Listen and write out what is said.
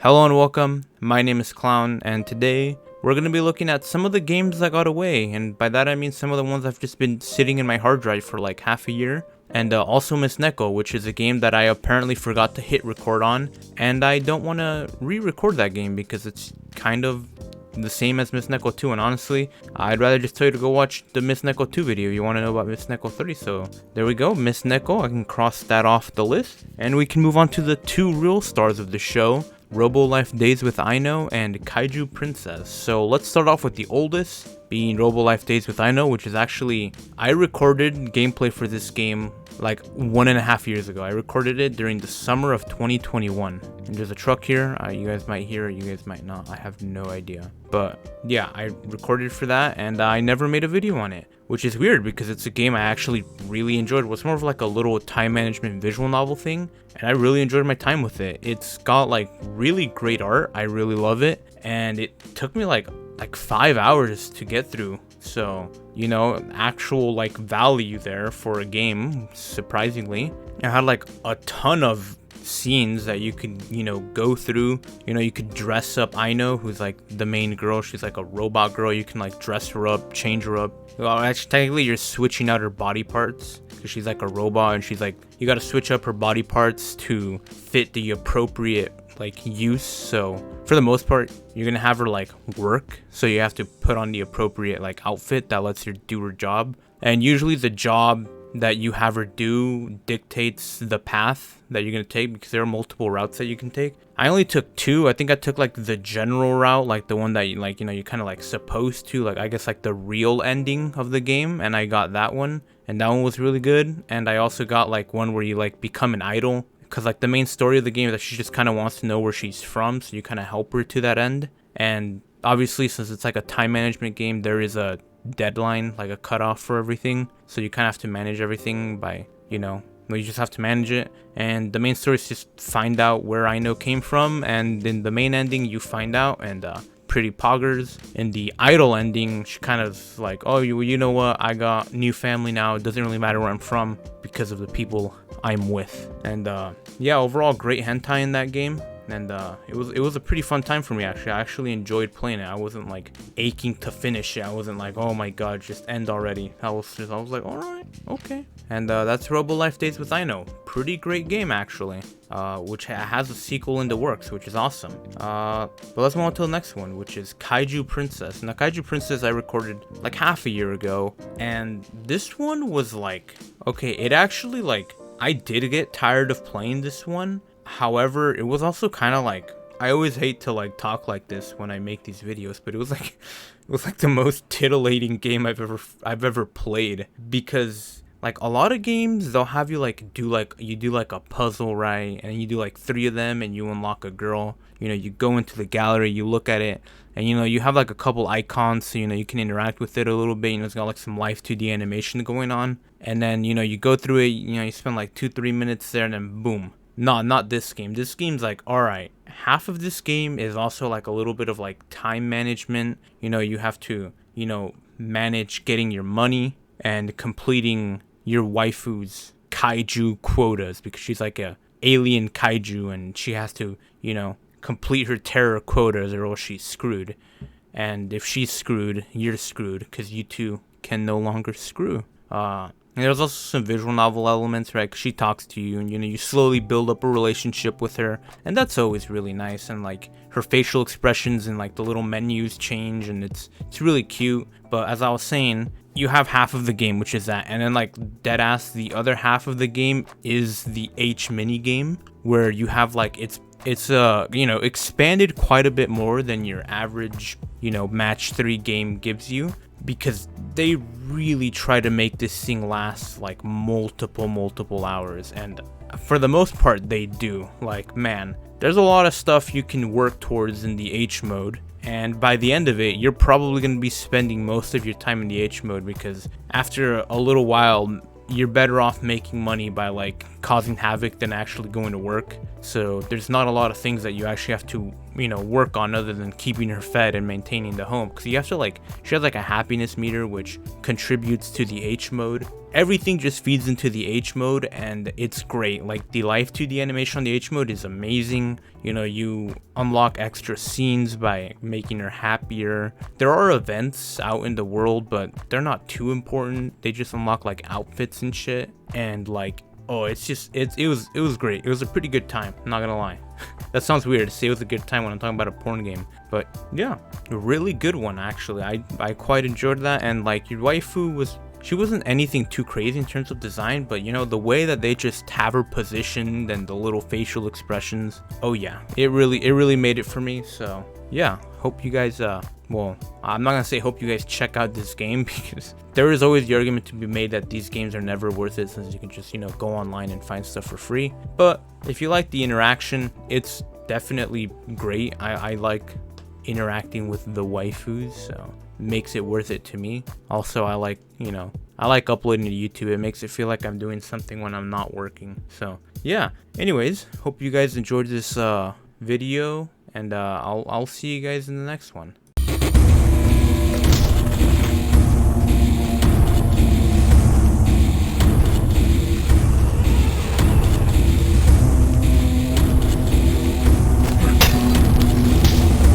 Hello and welcome, my name is Clown, and today we're going to be looking at some of the games that got away, and by that I mean some of the ones that have just been sitting in my hard drive for like half a year, and also Miss Neko, which is a game that I apparently forgot to hit record on, and I don't want to re-record that game because it's kind of the same as Miss Neko 2, and honestly, I'd rather just tell you to go watch the Miss Neko 2 video if you want to know about Miss Neko 3, so there we go, Miss Neko, I can cross that off the list, and we can move on to the two real stars of the show, Robolife Days with Aino and Kaiju Princess. So let's start off with the oldest, being Robolife Days with Aino, which is actually, I recorded gameplay for this game like 1.5 years ago. I recorded it during the summer of 2021. And there's a truck here, you guys might hear it, you guys might not, I have no idea. But yeah, I recorded for that and I never made a video on it, which is weird because it's a game I actually really enjoyed. It was more of like a little time management visual novel thing, and I really enjoyed my time with it. It's got like really great art, I really love it, and it took me like 5 hours to get through. So, you know, actual like value there for a game, surprisingly. It had like a ton of scenes that you could, you know, go through. You know, you could dress up Aino, who's like the main girl. She's like a robot girl. You can like dress her up, change her up. Well, actually, technically, you're switching out her body parts because she's like a robot, and she's like, you got to switch up her body parts to fit the appropriate like use. So for the most part, you're gonna have her like work, so you have to put on the appropriate like outfit that lets her do her job, and usually the job that you have her do dictates the path that you're gonna take, because there are multiple routes that you can take. I only took two. I think I took like the general route, like the one that you like, you know, you're kind of like supposed to, like I guess like the real ending of the game, and I got that one, and that one was really good. And I also got like one where you like become an idol, because like the main story of the game is that she just kind of wants to know where she's from, so you kind of help her to that end. And obviously, since it's like a time management game, there is a deadline, like a cutoff for everything, so you kind of have to manage everything by, you know, you just have to manage it. And the main story is just find out where Aino came from, and in the main ending you find out, and pretty poggers. In the idol ending, she kind of like, oh, you know what, I got new family now, it doesn't really matter where I'm from because of the people I'm with. And yeah, overall great hentai in that game, and it was a pretty fun time for me. Actually, I actually enjoyed playing it. I wasn't like aching to finish it. I wasn't like, oh my god, just end already. I was like, all right, okay. And that's Robolife Days with Aino. Pretty great game actually, which has a sequel in the works, which is awesome. But let's move on to the next one, which is Kaiju Princess. Now, Kaiju Princess I recorded like half a year ago, and this one was like, okay, it actually like, I did get tired of playing this one. However, it was also kind of like, I always hate to like talk like this when I make these videos, but it was like the most titillating game I've ever played, because like a lot of games, they'll have you like do like a puzzle, right? And you do like 3 of them and you unlock a girl. You know, you go into the gallery, you look at it, and you know, you have like a couple icons, so you know, you can interact with it a little bit. You know, it's got like some live 2D animation going on. And then, you know, you go through it, you know, you spend like 2-3 minutes there, and then boom. No, not this game. This game's like, alright, half of this game is also like a little bit of like time management. You know, you have to, you know, manage getting your money and completing your waifu's kaiju quotas, because she's like a alien kaiju and she has to, you know, complete her terror quotas or else she's screwed. And if she's screwed, you're screwed, because you two can no longer screw. And there's also some visual novel elements, right? 'Cause she talks to you, and you know, you slowly build up a relationship with her, and that's always really nice. And like her facial expressions and like the little menus change, and it's really cute. But as I was saying, you have half of the game, which is that, and then like deadass, the other half of the game is the H mini game, where you have like it's you know, expanded quite a bit more than your average, you know, match 3 game gives you, because they really try to make this thing last like multiple hours, and for the most part they do. Like, man, there's a lot of stuff you can work towards in the H mode, and by the end of it you're probably going to be spending most of your time in the H mode, because after a little while you're better off making money by like causing havoc than actually going to work. So there's not a lot of things that you actually have to, work on other than keeping her fed and maintaining the home. Because you have to she has like a happiness meter which contributes to the H mode. Everything just feeds into the H mode and it's great. Like the live 2D animation on the H mode is amazing. You unlock extra scenes by making her happier. There are events out in the world, but they're not too important. They just unlock like outfits and shit. And oh, it was great. It was a pretty good time, I'm not gonna lie. That sounds weird to say it was a good time when I'm talking about a porn game, but yeah, a really good one actually. I quite enjoyed that, and your waifu she wasn't anything too crazy in terms of design, but the way that they just have her positioned and the little facial expressions, oh yeah, it really made it for me. So yeah, hope you guys well, I'm not gonna say hope you guys check out this game, because there is always the argument to be made that these games are never worth it, since you can just go online and find stuff for free. But if you like the interaction, it's definitely great. I like interacting with the waifus, so makes it worth it to me. Also, I like uploading to YouTube. It makes it feel like I'm doing something when I'm not working. So yeah, anyways, hope you guys enjoyed this video, and I'll see you guys in the next one.